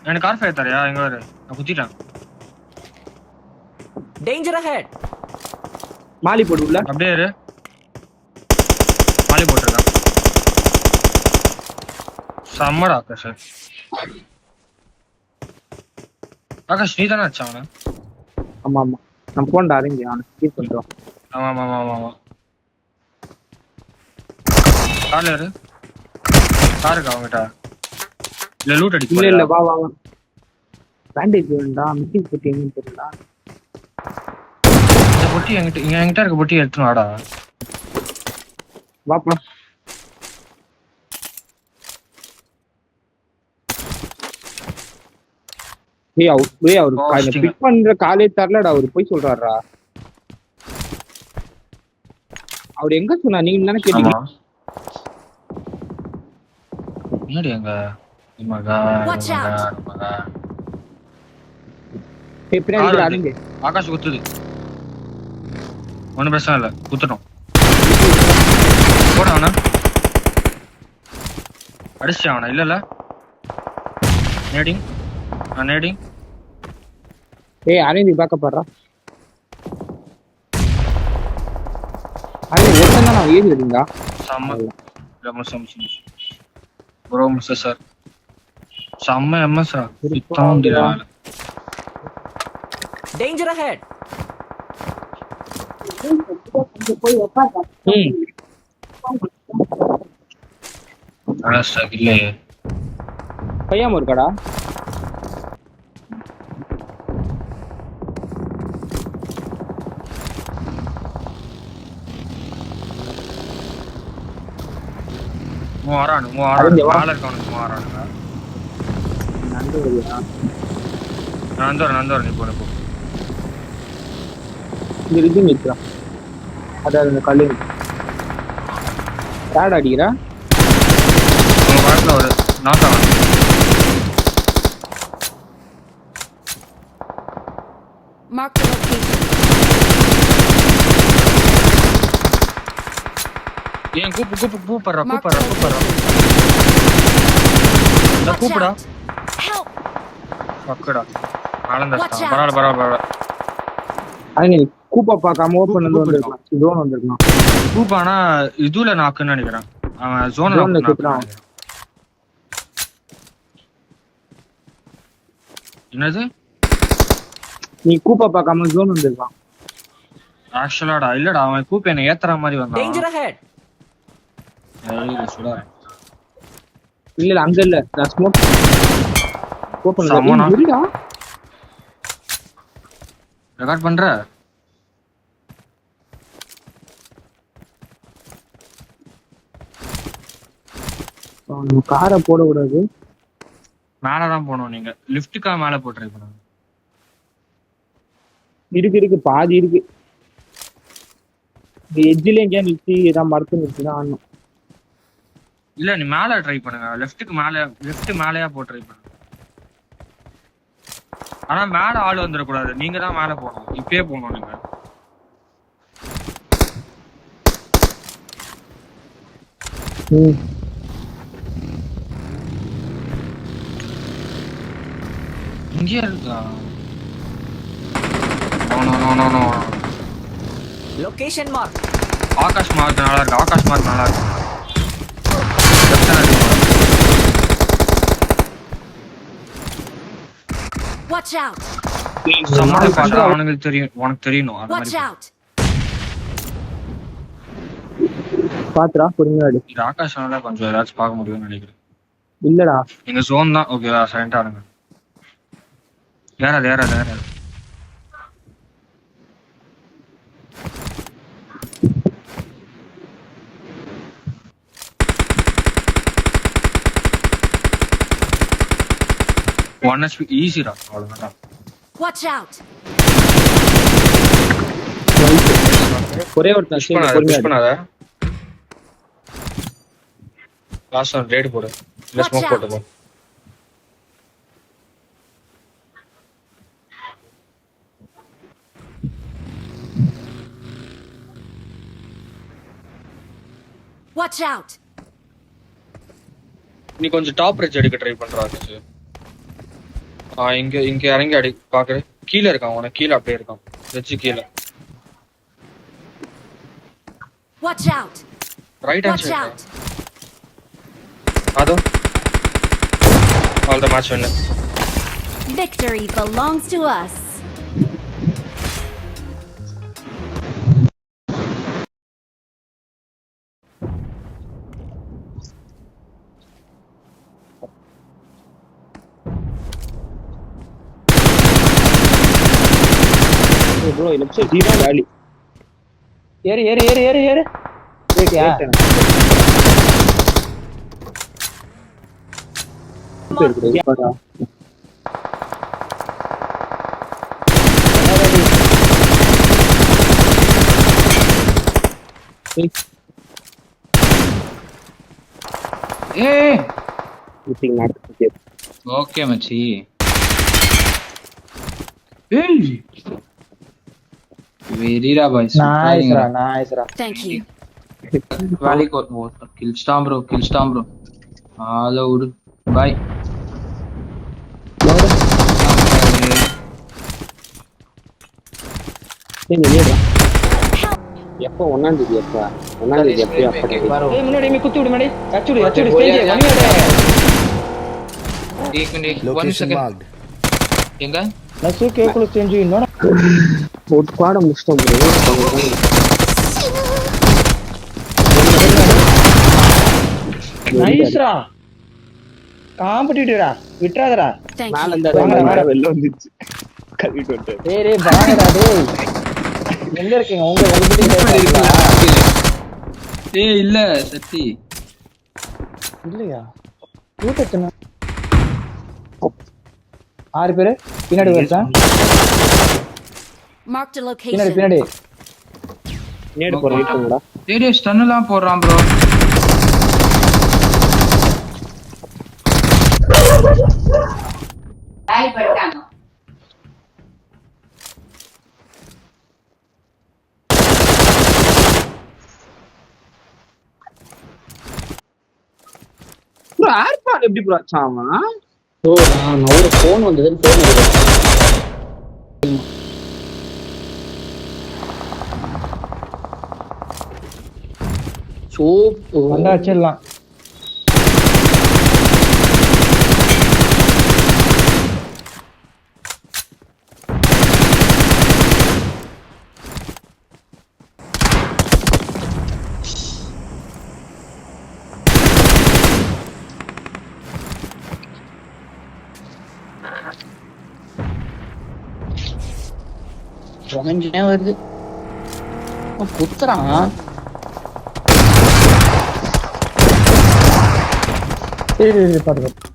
எனக்கு car fire தரையா எங்க வர நான் குத்திட்டேன். Danger ahead. மாலி போடு உள்ள. அப்படியே இரு. மாலி போட்டுருக்கேன். செம்மடா ஆகாஷ். ஆகாஷ் நீ தானே அடிச்சா அவனை? ஆமா ஆமா நான் போன்டா அரேஞ்ச் அவனை ஸ்கீப் பண்றோம். ஆமா ஆமா ஆமா ஆமா. கார்ல இரு. காருக்கு அவங்ககிட்ட இல்ல லூட் அடிக்க இல்ல இல்ல வா வா வா. பேண்டேஜ் வேண்டா மிஸ்ஸிங் போட்டு எங்கன்னு தெரியல. இந்த பொட்டி என்கிட்ட இருக்க பொட்டி எடுத்துன்னு வாடா. வாப்பா. அவரு பிக் பண்ற காலே தரலடா. அவரு போய் சொல்றாருடா. அவர் எங்க சொன்னா நீங்க தானே கேட்டீங்க. என்னடி எங்க மகா மகா பின்னாடி அரேஞ்ச். ஆகாஷ் குத்துது. ஒன்னும் பிரச்சனை இல்லை குத்துட்டோம். போட அவனா அடிச்சு அவனா இல்ல நேடிங் நேடிங். ஏய் அரேஞ்ச் பேக்கப் பண்றா. அரேஞ்ச் ஒருத்தன் தான் ஏறி வரீங்க. செம்ம எம்எஸ் ப்ரோ மிஸ் சார் செம்ம எம்எஸ் ரா சுத்தம் முடியல. Danger ahead. போய் உட்கார்ந்தா. அடஸ்டாக் இல்லையே. பையாம இருக்காடா. மூவாரானு மேல இருக்கவனுக்கு மூவாரானுங்க. நந்தோர் நீ போன போ. இங்க இருக்கு நிற்கிறான். அதாவது இந்த கல்லு யார் அடிக்கிறா? உங்க பக்கத்துல ஒரு நாட்டா Mark the location. ஏன் கூப்பிடுறா Mark the location. கூப்பிடா Help! Pakoda ஆனந்தஸ்தான். பரவாயில்ல அது கூப்பா பார்க்காம ஓப்பன் வந்து வந்திருக்கலாம். ஜோன் வந்திருக்கலாம். கூப்பானா இதுல நாக்குன்னு நினைக்கிறேன். அவன் ஜோன்ல ஜோன்ல கூப்பிடான். என்னது நீ கூப்பா பார்க்காம ஜோன் வந்திருக்கான். ஆக்சுவலாடா இல்லடா அவன் கூப்ப என்ன ஏத்துற மாதிரி வந்தான். Danger ahead. இல்ல அங்க இல்ல நான் ஸ்மோக் ஓபன் சமனா. இல்லடா. ரெக்கார்ட் பண்ற காரை போட கூடாது. மேலதான் போனோம். நீங்க லிஃப்ட்டுக்கா மேல போட்டு ட்ரை பண்ணுங்க. இருக்கு பாதி இருக்கு. எட்ஜில எங்கேயா நிறுத்தி ஏதாவது மரத்து நிறுத்திதான் ஆடணும். இல்ல நீ மேல ட்ரை பண்ணுங்க. லெஃப்ட் மேலயா போட்டு ட்ரை பண்ணுங்க. ஆனா மேல ஆள் வந்துடக்கூடாது. நீங்க தான் மேல போகணும். இப்பயே போகணும் நீங்க. இங்கே இருக்கா? No location mark. Akash mark நல்லா இருக்கு. Watch out! சமாளி பார்த்தா அவனுக்கு தெரியும். உனக்கு தெரியணும். அது Watch மாதிரி out! பாத்துடா பொறுமையாடு. இது ஆகாஷ்னால கொஞ்சம் ஏதாச்சும் பார்க்க முடியும்னு நினைக்கிறேன். இல்லடா எங்க ஜோன் தான். ஓகேவா சைலண்டா இருங்க. ஏறாது. ஒன் ஹெச்பி ஈஸிடா. அவ்வளவுதான். Watch out! ஒரே ஒருத்தன் புஷ் பண்ணாத. லாஸ்ட் ஒன் ரேட் போடு. இல்ல ஸ்மோக் போட்டு போ. Watch out! நீ கொஞ்சம் டாப் ரிட்ஜ் எடுக்க ட்ரை பண்றாங்க. இங்க இங்க இறங்கி அடி பாக்குறேன். கீழே இருக்கான், உனக்கு கீழே அப்படியே இருக்கான். வெச்சு கீழே. Watch out! Right hand Watch side. out! அதோ. All the match winner. Victory belongs to us. Bro left side zero காலி. ஏறு ஏறு ஏறு ஏறு ஏறு கேட்டியா? ஏய் நடக்குது. ஓகே மச்சி. ஏய் வெரிரா பாய்ஸ். நைஸ்ரா. Thank you. வேலைக்கு ஒரு கில் ஸ்டாம் ப்ரோ. ஹலோ விடு. பை. எப்போ 1ஆம் தேதி எப்போ 1ஆம் தேதி எப்போ ஏய் முன்னாடி நீ குத்தி விடு முன்னாடி. அச்சுடு ஸ்டேஜ் வணியோட. एक मिनट 1 Location सेकंड marked. எங்க நான் கேக்குள்ள சேஞ்ச் இன்னொரு ஒரு ஸ்குவாட முடிச்சிட்டோம் ப்ரோ. நைஸ்ரா. காம்படிட்டிவ்ரா. விட்றாதடா. Thank மேல you. இந்த வெளில வந்துச்சு. கழுவிட்டு வந்துட்டேன். டேய் பாங்கடா டேய். எங்க இருக்கீங்க? உங்க வெளியில ஏய் இல்ல சத்தி இல்லையா? கூட்டத்துனா 6 பேரு பின்னாடி வரதா? Marked a பின்னாடி location. பின்னாடி. நேடு போற வீட்டுங்கடா. டேய் ஸ்டன் எல்லாம் போடுறான் ப்ரோ. டாய் பட்டாங்க ப்ரோ ஏர்பாட் எப்படி ப்ரோ ஆச்சாமா? ஓ நான் ஒரு ஃபோன் வந்ததுன்னு ஃபோன் எடுத்தேன். சோப்பு வந்தா வச்சிடலாம். புகஞ்சே வருது. குத்துறான். சரி பாத்துக்கோ.